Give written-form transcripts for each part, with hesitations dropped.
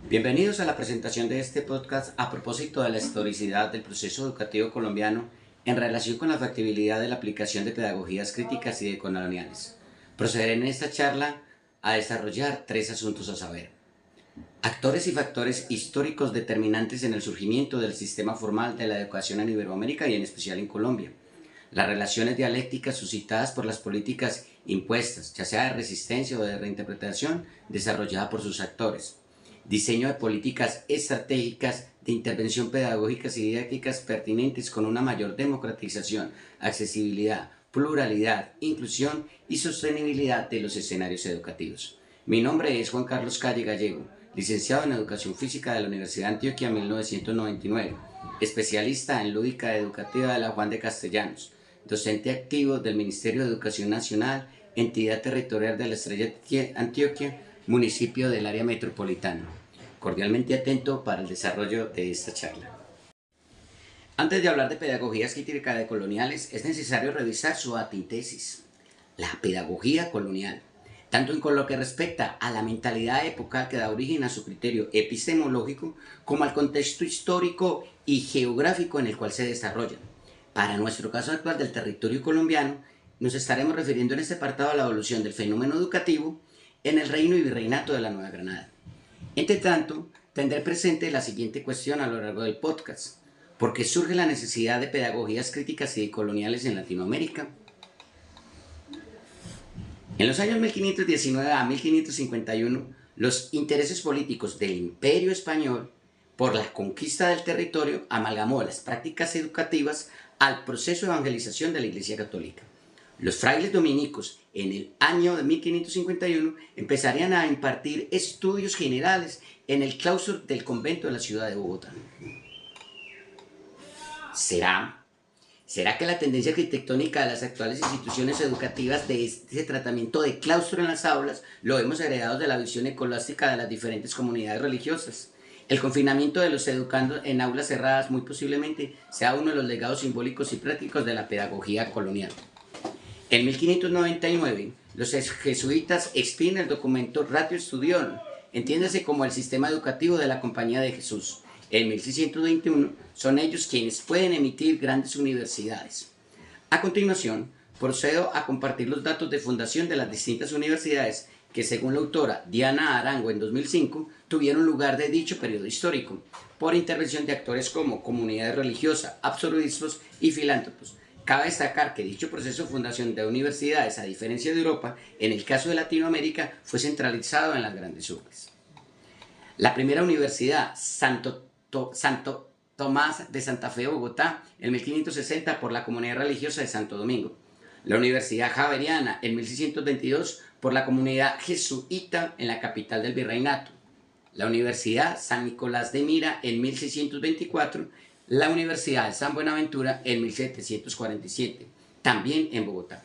Bienvenidos a la presentación de este podcast a propósito de la historicidad del proceso educativo colombiano en relación con la factibilidad de la aplicación de pedagogías críticas y decoloniales. Procederé en esta charla a desarrollar tres asuntos a saber: actores y factores históricos determinantes en el surgimiento del sistema formal de la educación en Iberoamérica y en especial en Colombia; las relaciones dialécticas suscitadas por las políticas impuestas, ya sea de resistencia o de reinterpretación, desarrollada por sus actores; diseño de políticas estratégicas de intervención pedagógicas y didácticas pertinentes con una mayor democratización, accesibilidad, pluralidad, inclusión y sostenibilidad de los escenarios educativos. Mi nombre es Juan Carlos Calle Gallego, licenciado en Educación Física de la Universidad de Antioquia 1999, especialista en lúdica educativa de la Juan de Castellanos, docente activo del Ministerio de Educación Nacional, entidad territorial de la Estrella Antioquia, municipio del área metropolitana. Cordialmente atento para el desarrollo de esta charla. Antes de hablar de pedagogías críticas decoloniales, es necesario revisar su antítesis, la pedagogía colonial, tanto en lo que respecta a la mentalidad epocal que da origen a su criterio epistemológico, como al contexto histórico y geográfico en el cual se desarrollan. Para nuestro caso actual del territorio colombiano, nos estaremos refiriendo en este apartado a la evolución del fenómeno educativo en el reino y virreinato de la Nueva Granada. Entre tanto, tendré presente la siguiente cuestión a lo largo del podcast: ¿por qué surge la necesidad de pedagogías críticas y decoloniales en Latinoamérica? En los años 1519 a 1551, los intereses políticos del Imperio Español por la conquista del territorio amalgamó las prácticas educativas al proceso de evangelización de la Iglesia Católica. Los frailes dominicos en el año de 1551 empezarían a impartir estudios generales en el claustro del convento de la ciudad de Bogotá. ¿Será que la tendencia arquitectónica de las actuales instituciones educativas de este tratamiento de claustro en las aulas lo hemos heredado de la visión escolástica de las diferentes comunidades religiosas? El confinamiento de los educandos en aulas cerradas muy posiblemente sea uno de los legados simbólicos y prácticos de la pedagogía colonial. En 1599, los jesuitas expiden el documento Ratio Studiorum, entiéndase como el sistema educativo de la Compañía de Jesús. En 1621 son ellos quienes pueden emitir grandes universidades. A continuación, procedo a compartir los datos de fundación de las distintas universidades que, según la autora Diana Arango en 2005, tuvieron lugar de dicho periodo histórico, por intervención de actores como comunidades religiosas, absolutistas y filántropos. Cabe destacar que dicho proceso de fundación de universidades, a diferencia de Europa, en el caso de Latinoamérica, fue centralizado en las grandes urbes. La primera universidad, Santo Tomás de Santa Fe, Bogotá, en 1560 por la comunidad religiosa de Santo Domingo. La Universidad Javeriana en 1622 por la comunidad jesuita en la capital del virreinato. La Universidad San Nicolás de Mira en 1624. La Universidad de San Buenaventura en 1747, también en Bogotá.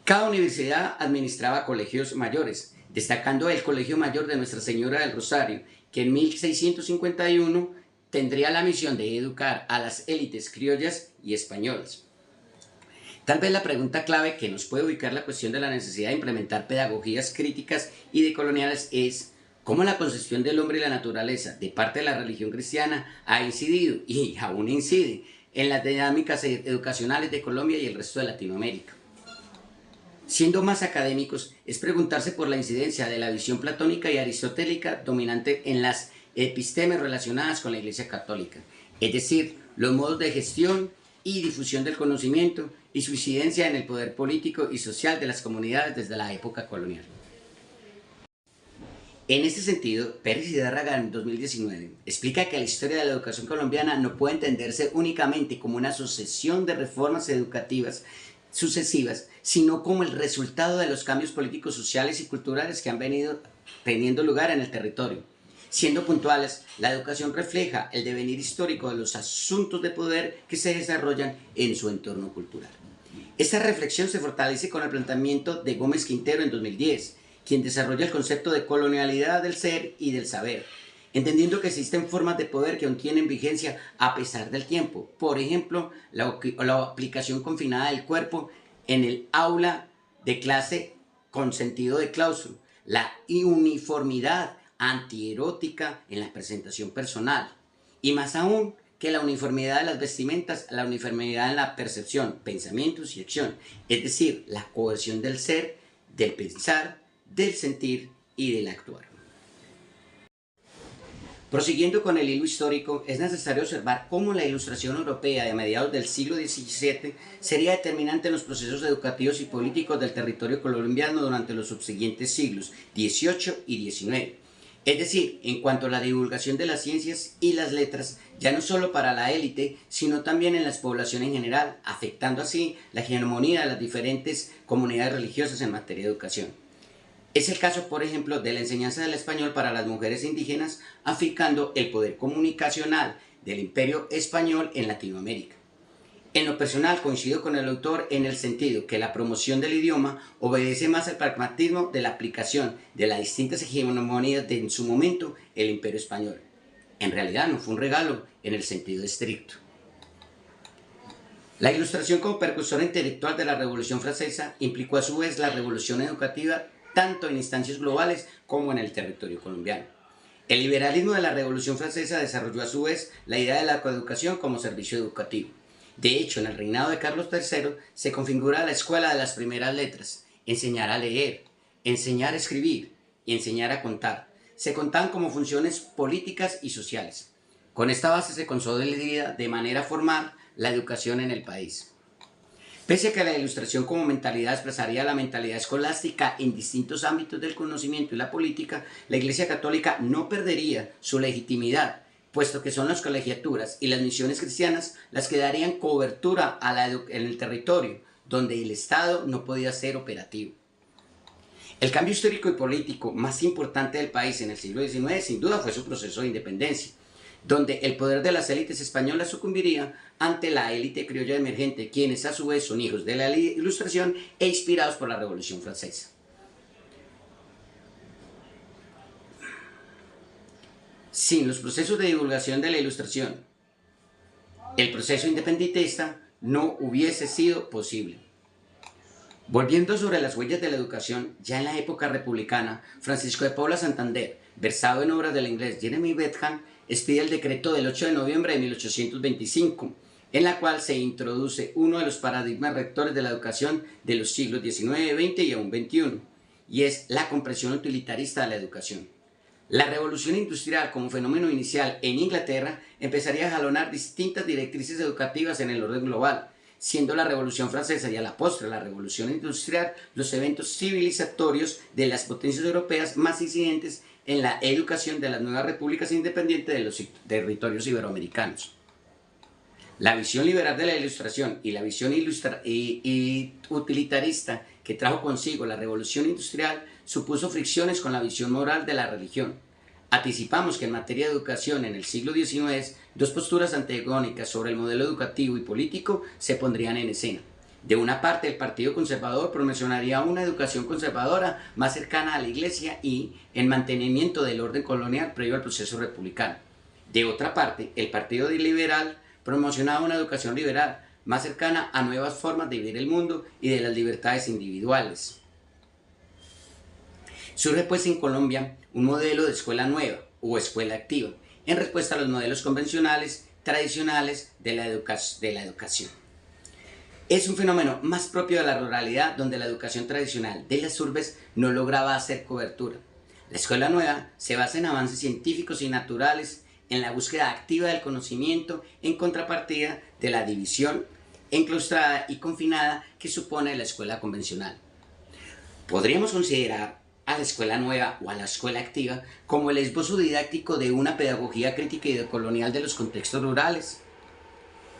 Cada universidad administraba colegios mayores, destacando el Colegio Mayor de Nuestra Señora del Rosario, que en 1651 tendría la misión de educar a las élites criollas y españolas. Tal vez la pregunta clave que nos puede ubicar la cuestión de la necesidad de implementar pedagogías críticas y decoloniales es cómo la concepción del hombre y la naturaleza de parte de la religión cristiana ha incidido y aún incide en las dinámicas educacionales de Colombia y el resto de Latinoamérica. Siendo más académicos, es preguntarse por la incidencia de la visión platónica y aristotélica dominante en las epistemes relacionadas con la Iglesia Católica, es decir, los modos de gestión y difusión del conocimiento y su incidencia en el poder político y social de las comunidades desde la época colonial. En este sentido, Pérez y Dárraga en 2019 explica que la historia de la educación colombiana no puede entenderse únicamente como una sucesión de reformas educativas sucesivas, sino como el resultado de los cambios políticos, sociales y culturales que han venido teniendo lugar en el territorio. Siendo puntuales, la educación refleja el devenir histórico de los asuntos de poder que se desarrollan en su entorno cultural. Esta reflexión se fortalece con el planteamiento de Gómez Quintero en 2010, quien desarrolla el concepto de colonialidad del ser y del saber, entendiendo que existen formas de poder que aún tienen vigencia a pesar del tiempo. Por ejemplo, la aplicación confinada del cuerpo en el aula de clase con sentido de claustro, la uniformidad antierótica en la presentación personal, y más aún que la uniformidad de las vestimentas, la uniformidad en la percepción, pensamientos y acción, es decir, la coerción del ser, del pensar, del sentir y del actuar. Prosiguiendo con el hilo histórico, es necesario observar cómo la Ilustración europea de mediados del siglo XVII sería determinante en los procesos educativos y políticos del territorio colombiano durante los subsiguientes siglos XVIII y XIX. Es decir, en cuanto a la divulgación de las ciencias y las letras, ya no solo para la élite, sino también en la población en general, afectando así la hegemonía de las diferentes comunidades religiosas en materia de educación. Es el caso, por ejemplo, de la enseñanza del español para las mujeres indígenas, afincando el poder comunicacional del Imperio español en Latinoamérica. En lo personal, coincido con el autor en el sentido que la promoción del idioma obedece más al pragmatismo de la aplicación de las distintas hegemonías de en su momento el Imperio español. En realidad no fue un regalo en el sentido estricto. La Ilustración como precursora intelectual de la Revolución Francesa implicó a su vez la revolución educativa tanto en instancias globales como en el territorio colombiano. El liberalismo de la Revolución Francesa desarrolló a su vez la idea de la coeducación como servicio educativo. De hecho, en el reinado de Carlos III se configura la escuela de las primeras letras, enseñar a leer, enseñar a escribir y enseñar a contar. Se contaban como funciones políticas y sociales. Con esta base se consolida de manera formal la educación en el país. Pese a que la Ilustración como mentalidad expresaría la mentalidad escolástica en distintos ámbitos del conocimiento y la política, la Iglesia Católica no perdería su legitimidad, puesto que son las colegiaturas y las misiones cristianas las que darían cobertura en el territorio, donde el Estado no podía ser operativo. El cambio histórico y político más importante del país en el siglo XIX sin duda fue su proceso de independencia, donde el poder de las élites españolas sucumbiría ante la élite criolla emergente, quienes a su vez son hijos de la Ilustración e inspirados por la Revolución Francesa. Sin los procesos de divulgación de la Ilustración, el proceso independentista no hubiese sido posible. Volviendo sobre las huellas de la educación, ya en la época republicana, Francisco de Paula Santander, versado en obras del inglés Jeremy Bentham, expide el decreto del 8 de noviembre de 1825, en la cual se introduce uno de los paradigmas rectores de la educación de los siglos XIX, XX y aún XXI, y es la comprensión utilitarista de la educación. La revolución industrial como fenómeno inicial en Inglaterra empezaría a jalonar distintas directrices educativas en el orden global, siendo la Revolución Francesa y a la postre la Revolución Industrial los eventos civilizatorios de las potencias europeas más incidentes en la educación de las nuevas repúblicas independientes de los territorios iberoamericanos. La visión liberal de la Ilustración y la visión utilitarista que trajo consigo la Revolución Industrial supuso fricciones con la visión moral de la religión. Anticipamos que en materia de educación en el siglo XIX, dos posturas antagónicas sobre el modelo educativo y político se pondrían en escena. De una parte, el Partido Conservador promocionaría una educación conservadora más cercana a la Iglesia y en mantenimiento del orden colonial previo al proceso republicano. De otra parte, el Partido Liberal promocionaba una educación liberal más cercana a nuevas formas de vivir el mundo y de las libertades individuales. Surge pues en Colombia un modelo de escuela nueva o escuela activa, en respuesta a los modelos convencionales, tradicionales de la educación. Es un fenómeno más propio de la ruralidad, donde la educación tradicional de las urbes no lograba hacer cobertura. La escuela nueva se basa en avances científicos y naturales, en la búsqueda activa del conocimiento, en contrapartida de la división enclaustrada y confinada que supone la escuela convencional. Podríamos considerar a la escuela nueva o a la escuela activa como el esbozo didáctico de una pedagogía crítica y decolonial de los contextos rurales.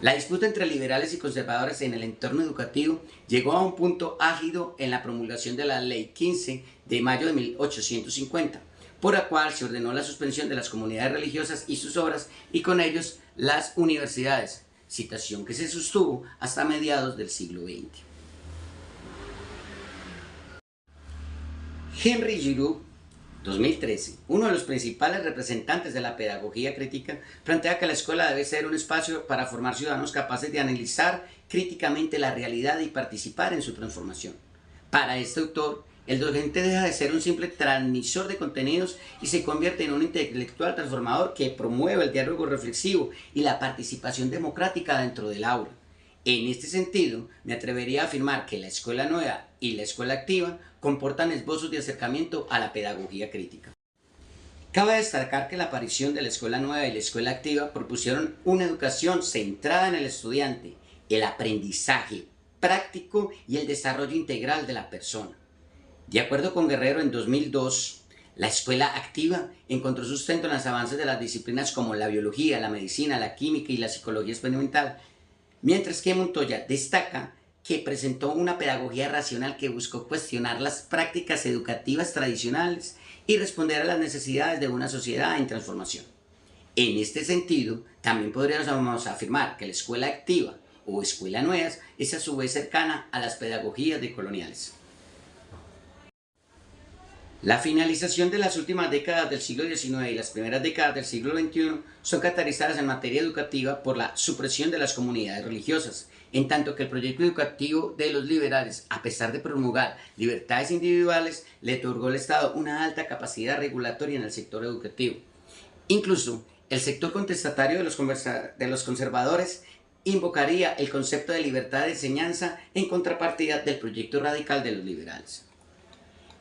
La disputa entre liberales y conservadores en el entorno educativo llegó a un punto álgido en la promulgación de la Ley 15 de mayo de 1850, por la cual se ordenó la suspensión de las comunidades religiosas y sus obras y con ellos las universidades, situación que se sostuvo hasta mediados del siglo XX. Henry Giroux, 2013, uno de los principales representantes de la pedagogía crítica, plantea que la escuela debe ser un espacio para formar ciudadanos capaces de analizar críticamente la realidad y participar en su transformación. Para este autor, El docente deja de ser un simple transmisor de contenidos y se convierte en un intelectual transformador que promueve el diálogo reflexivo y la participación democrática dentro del aula. En este sentido, me atrevería a afirmar que la escuela nueva y la escuela activa comportan esbozos de acercamiento a la pedagogía crítica. Cabe destacar que la aparición de la escuela nueva y la escuela activa propusieron una educación centrada en el estudiante, el aprendizaje práctico y el desarrollo integral de la persona. De acuerdo con Guerrero, en 2002, la escuela activa encontró sustento en los avances de las disciplinas como la biología, la medicina, la química y la psicología experimental, mientras que Montoya destaca que presentó una pedagogía racional que buscó cuestionar las prácticas educativas tradicionales y responder a las necesidades de una sociedad en transformación. En este sentido, también podríamos afirmar que la escuela activa o escuela nuevas es a su vez cercana a las pedagogías decoloniales. La finalización de las últimas décadas del siglo XIX y las primeras décadas del siglo XXI son caracterizadas en materia educativa por la supresión de las comunidades religiosas, en tanto que el proyecto educativo de los liberales, a pesar de promulgar libertades individuales, le otorgó al Estado una alta capacidad regulatoria en el sector educativo. Incluso, el sector contestatario de los conservadores invocaría el concepto de libertad de enseñanza en contrapartida del proyecto radical de los liberales.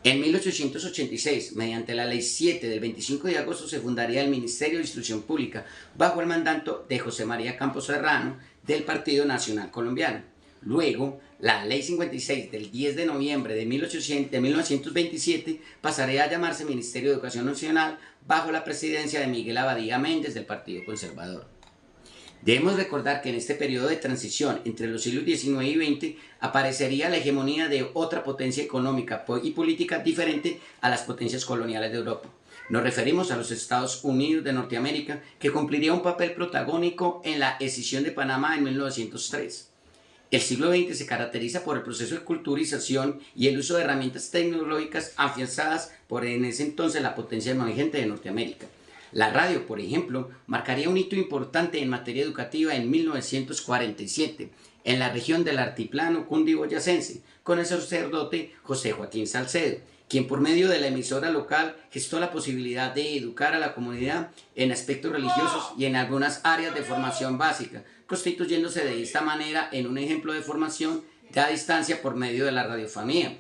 En 1886, mediante la Ley 7 del 25 de agosto, se fundaría el Ministerio de Instrucción Pública bajo el mandato de José María Campos Serrano del Partido Nacional Colombiano. Luego, la Ley 56 del 10 de noviembre de 1927 pasaría a llamarse Ministerio de Educación Nacional bajo la presidencia de Miguel Abadía Méndez del Partido Conservador. Debemos recordar que en este periodo de transición entre los siglos XIX y XX aparecería la hegemonía de otra potencia económica y política diferente a las potencias coloniales de Europa. Nos referimos a los Estados Unidos de Norteamérica, que cumpliría un papel protagónico en la escisión de Panamá en 1903. El siglo XX se caracteriza por el proceso de culturización y el uso de herramientas tecnológicas afianzadas por en ese entonces la potencia emergente de Norteamérica. La radio, por ejemplo, marcaría un hito importante en materia educativa en 1947, en la región del altiplano cundiboyacense, con el sacerdote José Joaquín Salcedo, quien por medio de la emisora local gestó la posibilidad de educar a la comunidad en aspectos religiosos y en algunas áreas de formación básica, constituyéndose de esta manera en un ejemplo de formación a distancia por medio de la radiofonía.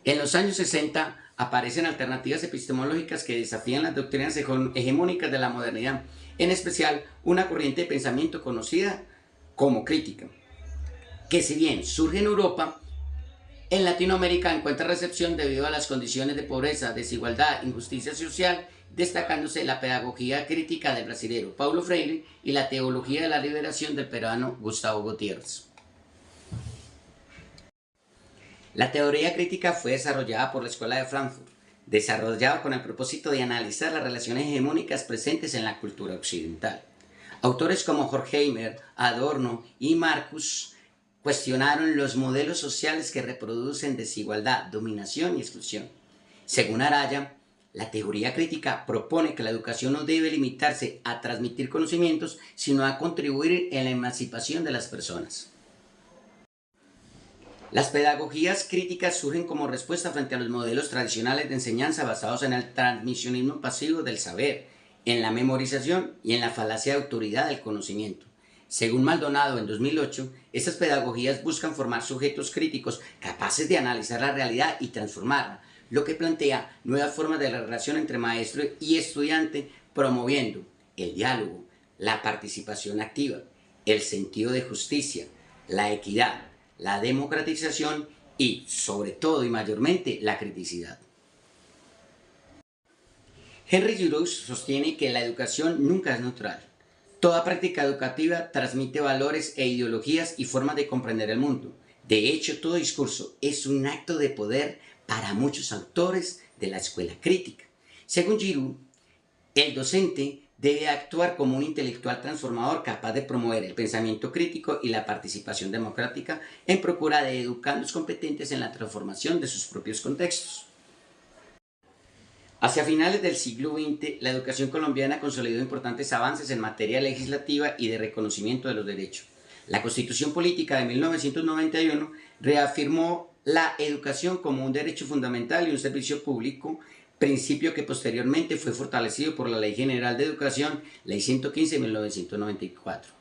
En los años 60 aparecen alternativas epistemológicas que desafían las doctrinas hegemónicas de la modernidad, en especial una corriente de pensamiento conocida como crítica, que si bien surge en Europa, en Latinoamérica encuentra recepción debido a las condiciones de pobreza, desigualdad, injusticia social, destacándose la pedagogía crítica del brasilero Paulo Freire y la teología de la liberación del peruano Gustavo Gutiérrez. La teoría crítica fue desarrollada por la Escuela de Frankfurt, desarrollada con el propósito de analizar las relaciones hegemónicas presentes en la cultura occidental. Autores como Horkheimer, Adorno y Marcuse cuestionaron los modelos sociales que reproducen desigualdad, dominación y exclusión. Según Araya, la teoría crítica propone que la educación no debe limitarse a transmitir conocimientos, sino a contribuir en la emancipación de las personas. Las pedagogías críticas surgen como respuesta frente a los modelos tradicionales de enseñanza basados en el transmisionismo pasivo del saber, en la memorización y en la falacia de autoridad del conocimiento. Según Maldonado en 2008, estas pedagogías buscan formar sujetos críticos capaces de analizar la realidad y transformarla, lo que plantea nuevas formas de la relación entre maestro y estudiante, promoviendo el diálogo, la participación activa, el sentido de justicia, la equidad, la democratización y, sobre todo y mayormente, la criticidad. Henry Giroux sostiene que la educación nunca es neutral. Toda práctica educativa transmite valores e ideologías y formas de comprender el mundo. De hecho, todo discurso es un acto de poder para muchos autores de la escuela crítica. Según Giroux, el docente debe actuar como un intelectual transformador capaz de promover el pensamiento crítico y la participación democrática en procura de educandos competentes en la transformación de sus propios contextos. Hacia finales del siglo XX, la educación colombiana consolidó importantes avances en materia legislativa y de reconocimiento de los derechos. La Constitución Política de 1991 reafirmó la educación como un derecho fundamental y un servicio público, principio que posteriormente fue fortalecido por la Ley General de Educación, Ley 115 de 1994.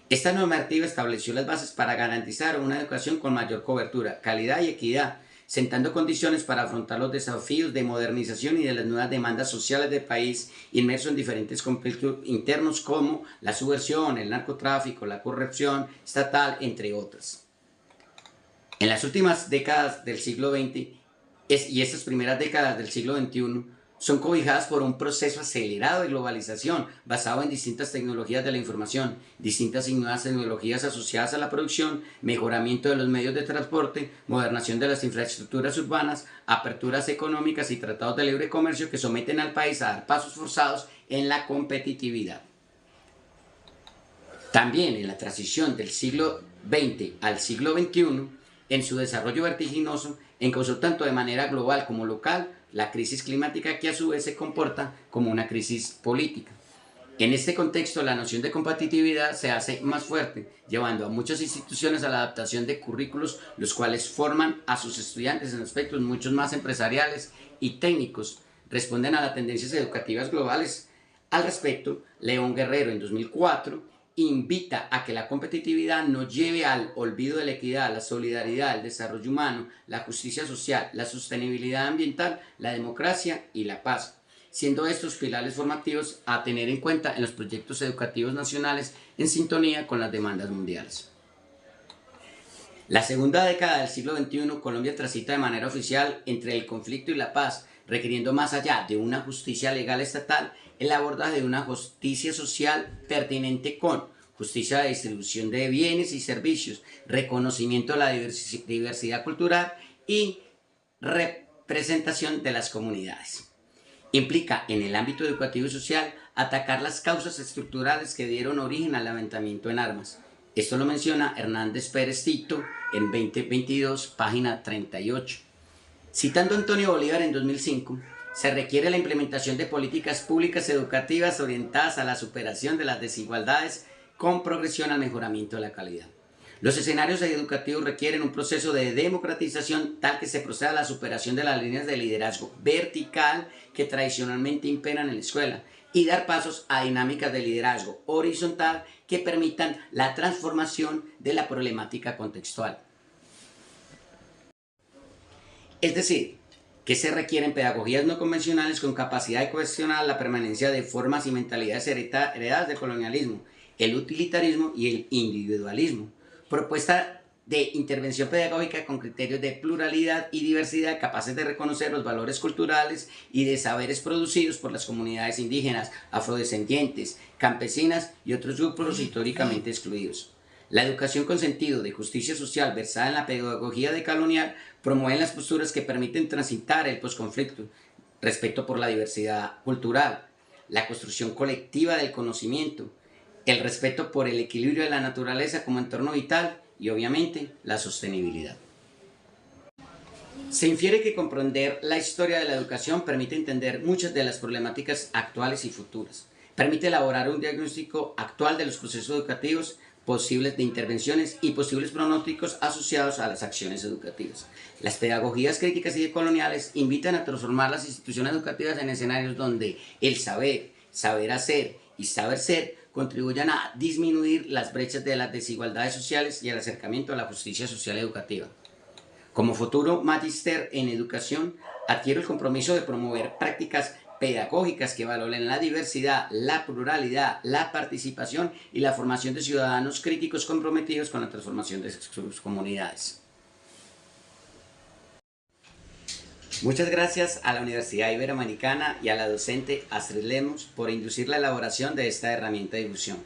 Esta normativa estableció las bases para garantizar una educación con mayor cobertura, calidad y equidad, sentando condiciones para afrontar los desafíos de modernización y de las nuevas demandas sociales del país, inmerso en diferentes conflictos internos como la subversión, el narcotráfico, la corrupción estatal, entre otras. En las últimas décadas del siglo XX y estas primeras décadas del siglo XXI son cobijadas por un proceso acelerado de globalización basado en distintas tecnologías de la información, distintas y nuevas tecnologías asociadas a la producción, mejoramiento de los medios de transporte, modernización de las infraestructuras urbanas, aperturas económicas y tratados de libre comercio que someten al país a dar pasos forzados en la competitividad. También en la transición del siglo XX al siglo XXI, en su desarrollo vertiginoso, encauzó tanto de manera global como local la crisis climática, que a su vez se comporta como una crisis política. En este contexto, la noción de competitividad se hace más fuerte, llevando a muchas instituciones a la adaptación de currículos, los cuales forman a sus estudiantes en aspectos mucho más empresariales y técnicos, responden a las tendencias educativas globales. Al respecto, León Guerrero en 2004 invita a que la competitividad no lleve al olvido de la equidad, la solidaridad, el desarrollo humano, la justicia social, la sostenibilidad ambiental, la democracia y la paz, siendo estos pilares formativos a tener en cuenta en los proyectos educativos nacionales en sintonía con las demandas mundiales. La segunda década del siglo XXI, Colombia transita de manera oficial entre el conflicto y la paz, requiriendo más allá de una justicia legal estatal, el abordaje de una justicia social pertinente con justicia de distribución de bienes y servicios, reconocimiento de la diversidad cultural y representación de las comunidades. Implica en el ámbito educativo y social atacar las causas estructurales que dieron origen al levantamiento en armas. Esto lo menciona Hernández Pérez Tito en 2022, página 38. Citando a Antonio Bolívar en 2005, se requiere la implementación de políticas públicas educativas orientadas a la superación de las desigualdades con progresión al mejoramiento de la calidad. Los escenarios educativos requieren un proceso de democratización tal que se proceda a la superación de las líneas de liderazgo vertical que tradicionalmente imperan en la escuela y dar pasos a dinámicas de liderazgo horizontal que permitan la transformación de la problemática contextual. Es decir, que se requieren pedagogías no convencionales con capacidad de cuestionar la permanencia de formas y mentalidades heredadas del colonialismo, el utilitarismo y el individualismo. Propuesta de intervención pedagógica con criterios de pluralidad y diversidad capaces de reconocer los valores culturales y de saberes producidos por las comunidades indígenas, afrodescendientes, campesinas y otros grupos históricamente excluidos. La educación con sentido de justicia social versada en la pedagogía decolonial promueve las posturas que permiten transitar el posconflicto, respeto por la diversidad cultural, la construcción colectiva del conocimiento, el respeto por el equilibrio de la naturaleza como entorno vital y obviamente la sostenibilidad. Se infiere que comprender la historia de la educación permite entender muchas de las problemáticas actuales y futuras. Permite elaborar un diagnóstico actual de los procesos educativos, posibles de intervenciones y posibles pronósticos asociados a las acciones educativas. Las pedagogías críticas y decoloniales invitan a transformar las instituciones educativas en escenarios donde el saber, saber hacer y saber ser contribuyan a disminuir las brechas de las desigualdades sociales y el acercamiento a la justicia social educativa. Como futuro magíster en educación, adquiero el compromiso de promover prácticas pedagógicas que valoren la diversidad, la pluralidad, la participación y la formación de ciudadanos críticos comprometidos con la transformación de sus comunidades. Muchas gracias a la Universidad Iberoamericana y a la docente Astrid Lemos por inducir la elaboración de esta herramienta de difusión.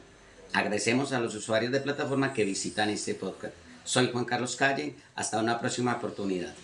Agradecemos a los usuarios de plataforma que visitan este podcast. Soy Juan Carlos Calle, hasta una próxima oportunidad.